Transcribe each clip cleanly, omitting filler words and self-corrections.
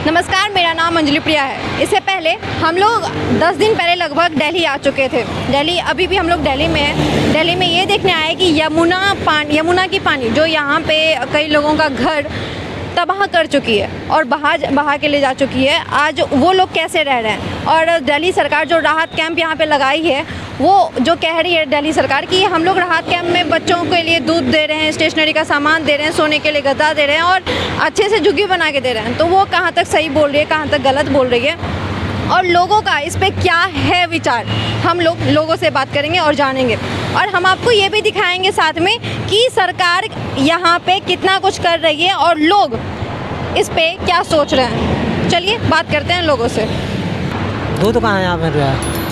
नमस्कार, मेरा नाम अंजलि प्रिया है। इससे पहले हम लोग 10 दिन पहले लगभग दिल्ली आ चुके थे। दिल्ली अभी भी हम लोग दिल्ली में हैं। दिल्ली में ये देखने आए कि यमुना की पानी जो यहाँ पे कई लोगों का घर तबाह कर चुकी है और बहा के ले जा चुकी है, आज वो लोग कैसे रह रहे हैं। और दिल्ली सरकार जो राहत कैंप यहाँ पे लगाई है, वो जो कह रही है दिल्ली सरकार कि हम लोग राहत कैंप में बच्चों के लिए दूध दे रहे हैं, स्टेशनरी का सामान दे रहे हैं, सोने के लिए गद्दा दे रहे हैं और अच्छे से झुग्गी बना के दे रहे हैं, तो वो कहाँ तक सही बोल रही है, कहाँ तक गलत बोल रही है और लोगों का इस पे क्या है विचार, हम लोगों से बात करेंगे और जानेंगे। और हम आपको ये भी दिखाएंगे साथ में कि सरकार यहाँ पे कितना कुछ कर रही है और लोग इस पे क्या सोच रहे हैं। चलिए बात करते हैं लोगों से। दूध कहाँ यहाँ मिल रहा है?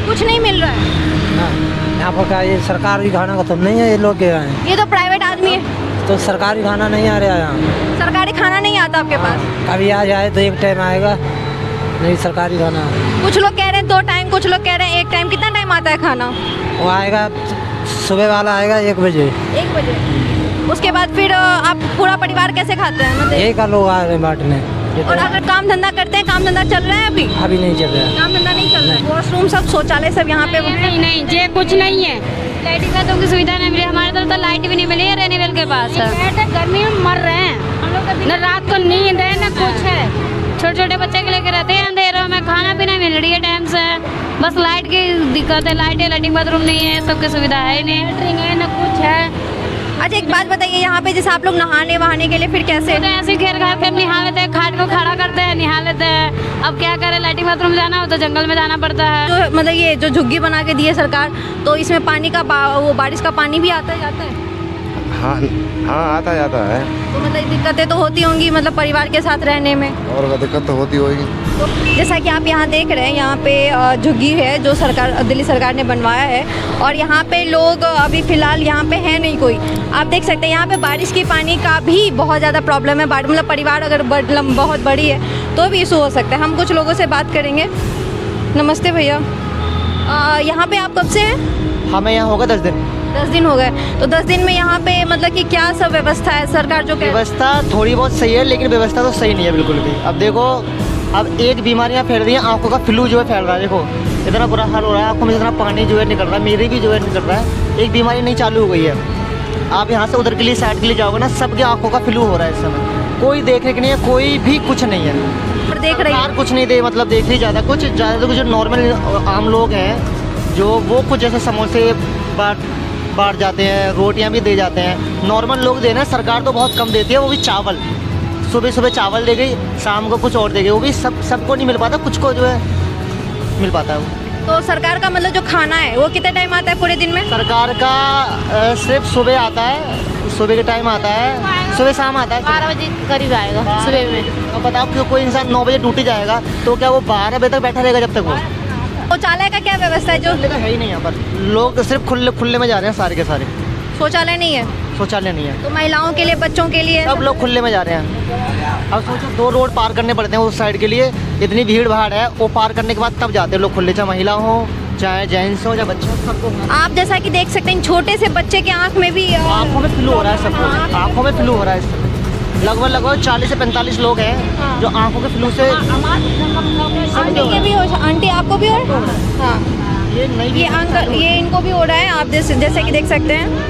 कुछ नहीं मिल रहा है यहाँ पर क्या, ये सरकारी खाना का तो नहीं है, ये लोग के हैं, ये तो प्राइवेट आदमी है, तो सरकारी खाना नहीं आ रहा है यहाँ। सरकारी खाना नहीं आता आपके पास? कभी आ जाए तो एक टाइम आएगा, नहीं सरकारी खाना। कुछ लोग कह रहे हैं 2 टाइम, कुछ लोग कह रहे हैं 1 टाइम। कितना टाइम आता है खाना? वो आएगा, सुबह वाला आएगा 1 बजे। 1 बजे। उसके बाद फिर आप पूरा परिवार कैसे खाते हैं? मतलब एक लोग आ रहे हैं बांटने। और अगर काम धंधा करते हैं, काम धंधा चल रहा है अभी नहीं चल रहा है, काम धंधा नहीं चल रहा है। वॉशरूम सब, शौचालय सब यहाँ पे नहीं ये कुछ नहीं है। लाइट का तो उनकी सुविधा नहीं मिली, हमारे तरफ तो लाइट भी नहीं मिली है रेनीवेल के पास। गर्मी में मर रहे हैं हम लोग, न रात को नींद है न कुछ है। छोटे छोटे बच्चे के लेके रहते हैं अंधेरों में, खाना पीना मिल रही है टाइम से, बस लाइट की दिक्कत है। लाइट है, लैट्रिन बाथरूम नहीं है, सबकी सुविधा है नहीं, लैट्रिन है न कुछ है। अच्छा एक बात बताइए, यहाँ पे जैसे आप लोग नहाने वहाने के लिए फिर कैसे? तो ऐसे घेर घार कर नहा लेते हैं, खाट को खड़ा करते हैं, नहा लेते हैं। अब क्या करें, लैट्रिन बाथरूम जाना हो तो जंगल में जाना पड़ता है। तो मतलब ये जो झुग्गी बना के दी है सरकार, तो इसमें पानी का वो बारिश का पानी भी आता जाता है? हाँ आता जाता है। तो मतलब दिक्कतें तो होती होंगी, मतलब परिवार के साथ रहने में? और दिक्कत तो होती होगी। तो जैसा कि आप यहाँ देख रहे हैं, यहाँ पे झुग्गी है जो दिल्ली सरकार ने बनवाया है और यहाँ पे लोग अभी फ़िलहाल यहाँ पे है नहीं कोई। आप देख सकते हैं यहाँ पे बारिश की पानी का भी बहुत ज़्यादा प्रॉब्लम है। मतलब परिवार अगर बहुत बड़ी है तो भी इशू हो सकता है। हम कुछ लोगों से बात करेंगे। नमस्ते भैया, यहाँ पे आप कब से हैं? हमें यहाँ होगा 10 दिन। 10 दिन हो गए। तो 10 दिन में यहाँ पे मतलब कि क्या सब व्यवस्था है सरकार जो व्यवस्था थोड़ी बहुत सही है, लेकिन व्यवस्था तो सही नहीं है बिल्कुल भी। अब देखो, अब एक बीमारियाँ फैल रही हैं, आंखों का फ्लू जो है फैल रहा है। देखो इतना बुरा हाल हो रहा है, आंखों में इतना पानी जो है निकल रहा है, मेरी भी जो है निकल रहा है। एक बीमारी नहीं चालू हो गई है, आप यहाँ से उधर के लिए साइड के लिए जाओगे ना, सबके आंखों का फ्लू हो रहा है इस समय। कोई देखने के नहीं है, कोई भी कुछ नहीं है, देख रही है कुछ नहीं दे, मतलब देख रही ज़्यादा कुछ जो नॉर्मल आम लोग हैं जो वो कुछ जैसे समोसे बांट जाते हैं, रोटियां भी दे जाते हैं। नॉर्मल लोग दे रहे हैं, सरकार तो बहुत कम देती है, वो भी चावल। सुबह सुबह चावल दे गई, शाम को कुछ और दे गई, वो भी सबको नहीं मिल पाता, कुछ को जो है मिल पाता है वो। तो सरकार का मतलब जो खाना है वो कितने टाइम आता है पूरे दिन में? सरकार का सिर्फ सुबह आता है, सुबह के टाइम आता है, सुबह शाम आता है। 12 बजे करीब आएगा सुबह में। अब बताओ कि कोई इंसान 9 बजे ड्यूटी जाएगा तो क्या वो 12 बजे तक बैठा रहेगा जब तक वो? शौचालय का क्या व्यवस्था है? जो है ही नहीं यहाँ पर, लोग सिर्फ खुले में जा रहे हैं सारे के सारे। शौचालय नहीं है? शौचालय नहीं है, तो महिलाओं के लिए, बच्चों के लिए सब लोग खुले में जा रहे हैं। अब सोचो 2 रोड पार करने पड़ते हैं उस साइड के लिए, इतनी भीड़ भाड़ है, वो पार करने के बाद तब जाते हैं लोग खुले, चाहे महिला हो चाहे जेंट्स हो, चाहे बच्चे हो, सबको। आप जैसा कि देख सकते हैं छोटे से बच्चे के आँख में भी आँखों में फ्लू हो रहा है, सबको आँखों में फ्लू हो रहा है। लगभग 40 से 45 लोग हैं जो आँखों के फ्लू से। आंटी के भी हो, आंटी आपको भी हो? हाँ, ये अंकल, ये इनको भी हो रहा है। आप जैसे कि देख सकते हैं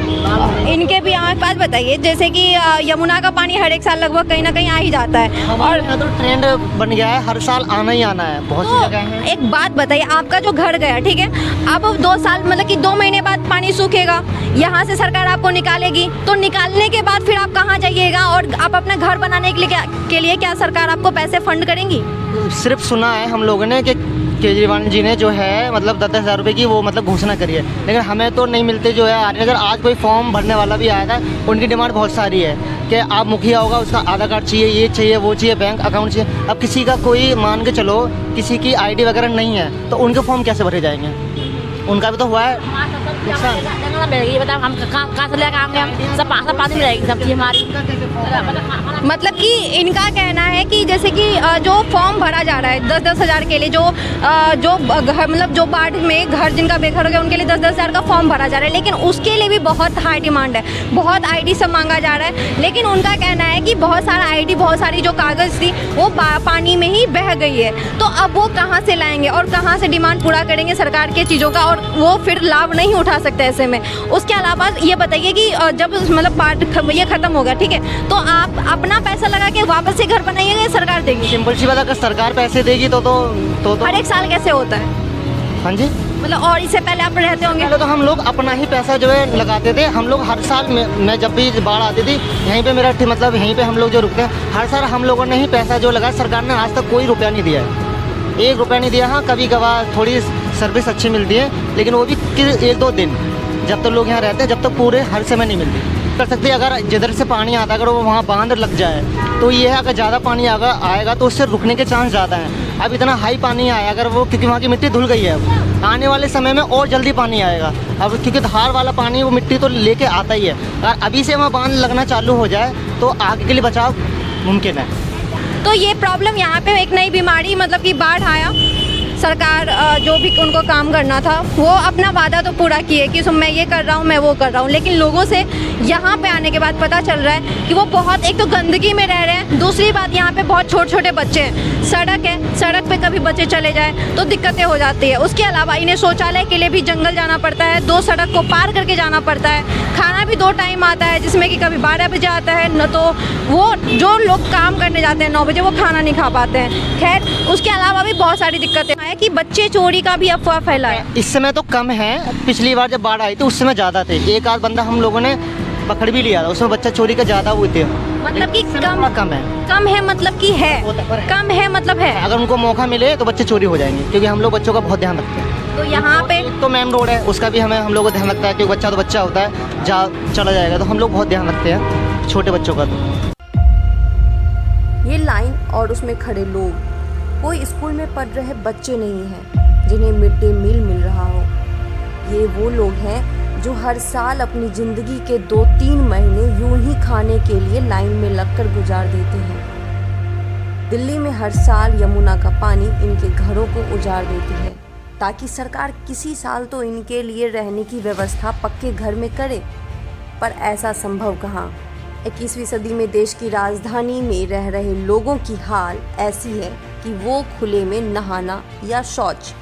इनके भी आँख। बात बताइए, जैसे कि यमुना का पानी हर एक साल लगभग कहीं ना कहीं आ ही जाता है और तो ट्रेंड बन गया है, हर साल आना ही आना है, बहुत सी जगह है। एक बात बताइए, आपका जो घर गया, ठीक है, अब 2 साल मतलब कि 2 महीने बाद पानी सूखेगा, यहाँ से सरकार आपको निकालेगी, तो निकालने के बाद फिर आप कहाँ जाइएगा? और आप अपना घर बनाने के लिए क्या सरकार आपको पैसे फंड करेंगी? सिर्फ सुना है हम लोगों ने कि केजरीवाल जी ने जो है मतलब 10-10 हज़ार रुपये की वो मतलब घोषणा करी है, लेकिन हमें तो नहीं मिलते जो है। अगर आज कोई फॉर्म भरने वाला भी आया था, उनकी डिमांड बहुत सारी है कि आप मुखिया होगा, उसका आधार कार्ड चाहिए, ये चाहिए, वो चाहिए, बैंक अकाउंट चाहिए। अब किसी का कोई मान के चलो किसी की आईडी वगैरह नहीं है, तो उनके फॉर्म कैसे भरे जाएंगे? उनका भी तो हुआ है नुकसान। बताओ हम कहाँ से लेकर आएंगे, हम सब पानी रहेगी सब चीज़ हमारी। मतलब कि इनका कहना है है कि जैसे कि जो फॉर्म भरा जा रहा है 10-10 हज़ार के लिए, जो घर मतलब जो बाढ़ में घर जिनका बेघर हो गया उनके लिए 10-10 हज़ार का फॉर्म भरा जा रहा है, लेकिन उसके लिए भी बहुत हाई डिमांड है, बहुत आईडी सब मांगा जा रहा है। लेकिन उनका कहना है कि बहुत सारा आईडी, बहुत सारी जो कागज़ थी वो पानी में ही बह गई है, तो अब वो कहाँ से लाएंगे और कहाँ से डिमांड पूरा करेंगे सरकार के चीज़ों का, और वो फिर लाभ नहीं उठा सकते ऐसे में। उसके अलावा ये बताइए कि जब मतलब बाढ़ ये ख़त्म होगा, ठीक है, तो आप अपना पैसा लगा के वापस से घर बनाइएगा या सरकार देगी? सिंपल सी बात, अगर सरकार पैसे देगी तो हर एक साल कैसे होता है? हाँ जी, मतलब और इससे पहले आप रहते होंगे? पहले तो हम लोग अपना ही पैसा जो है लगाते थे। हम लोग हर साल मैं जब भी बाढ़ आती थी यहीं पे मेरा मतलब यहीं पे हम लोग जो रुकते हैं, हर साल हम लोगों ने ही पैसा जो लगाया। सरकार ने आज तक कोई रुपया नहीं दिया है, 1 रुपया नहीं दिया। हाँ, कभी कभार थोड़ी सर्विस अच्छी मिलती है, लेकिन वो भी 1-2 दिन, जब तक लोग यहाँ रहते हैं, जब तक पूरे हर समय नहीं मिलती। कर सकते हैं अगर जिधर से पानी आता है अगर वो वहाँ बांध लग जाए तो ये है, अगर ज़्यादा पानी आएगा तो उससे रुकने के चांस ज़्यादा हैं। अब इतना हाई पानी आया अगर वो, क्योंकि वहाँ की मिट्टी धुल गई है, अब आने वाले समय में और जल्दी पानी आएगा। अब क्योंकि धार वाला पानी वो मिट्टी तो लेके आता ही है, अगर अभी से वहाँ बांध लगना चालू हो जाए तो आगे के लिए बचाव मुमकिन है। तो ये प्रॉब्लम यहाँ पे एक नई बीमारी, मतलब कि बाढ़ आया, सरकार जो भी उनको काम करना था वो अपना वादा तो पूरा किए कि मैं ये कर रहा हूँ, मैं वो कर रहा हूँ, लेकिन लोगों से यहाँ पे आने के बाद पता चल रहा है कि वो बहुत, एक तो गंदगी में रह रहे हैं, दूसरी बात यहाँ पे बहुत छोटे छोटे बच्चे हैं, सड़क है, सड़क पे कभी बच्चे चले जाए तो दिक्कतें हो जाती है। उसके अलावा इन्हें शौचालय के लिए भी जंगल जाना पड़ता है, 2 सड़क को पार करके जाना पड़ता है, खाना भी 2 टाइम आता है जिसमें कि कभी 12 बजे आता है, न तो वो जो लोग काम करने जाते हैं 9 बजे वो खाना नहीं खा पाते हैं। खैर, उसके अलावा भी बहुत सारी दिक्कतें हैं कि बच्चे चोरी का भी अफवाह फैला है। इस समय तो कम है, पिछली बार जब बाढ़ आई थी उस समय ज़्यादा थे, 1 आध बंदा हम लोगों ने पकड़ भी लिया था, उसमें बच्चा चोरी का ज़्यादा हुए थे। मतलब कि कम है, कम है मतलब कि है, कम है मतलब है। अगर उनको मौका मिले तो बच्चे चोरी हो जाएंगे, क्योंकि हम लोग बच्चों का बहुत ध्यान रखते हैं। तो यहाँ पे तो मेन रोड है, उसका भी हम लोग को ध्यान रखता है, क्योंकि बच्चा तो बच्चा होता है, चला जाएगा, तो हम लोग बहुत ध्यान रखते हैं छोटे बच्चों का। ये लाइन और उसमें खड़े लोग कोई स्कूल में पढ़ रहे बच्चे नहीं हैं जिन्हें मिड डे मील मिल रहा हो। ये वो लोग हैं जो हर साल अपनी ज़िंदगी के 2-3 महीने यूं ही खाने के लिए लाइन में लगकर गुजार देते हैं। दिल्ली में हर साल यमुना का पानी इनके घरों को उजाड़ देती है, ताकि सरकार किसी साल तो इनके लिए रहने की व्यवस्था पक्के घर में करे, पर ऐसा संभव कहाँ। 21वीं सदी में देश की राजधानी में रह रहे लोगों की हाल ऐसी है कि वो खुले में नहाना या शौच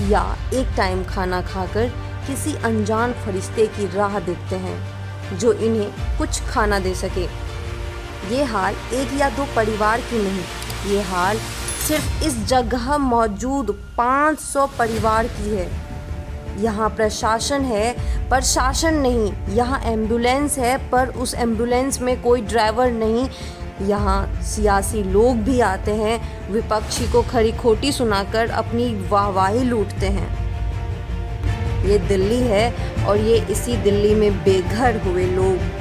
या एक टाइम खाना खाकर किसी अनजान फरिश्ते की राह देखते हैं जो इन्हें कुछ खाना दे सके। ये हाल 1 या 2 परिवार की नहीं, ये हाल सिर्फ इस जगह मौजूद 500 परिवार की है। यहाँ प्रशासन है पर शासन नहीं, यहाँ एम्बुलेंस है पर उस एम्बुलेंस में कोई ड्राइवर नहीं, यहाँ सियासी लोग भी आते हैं, विपक्षी को खरी खोटी सुनाकर अपनी वाहवाही लूटते हैं। ये दिल्ली है और ये इसी दिल्ली में बेघर हुए लोग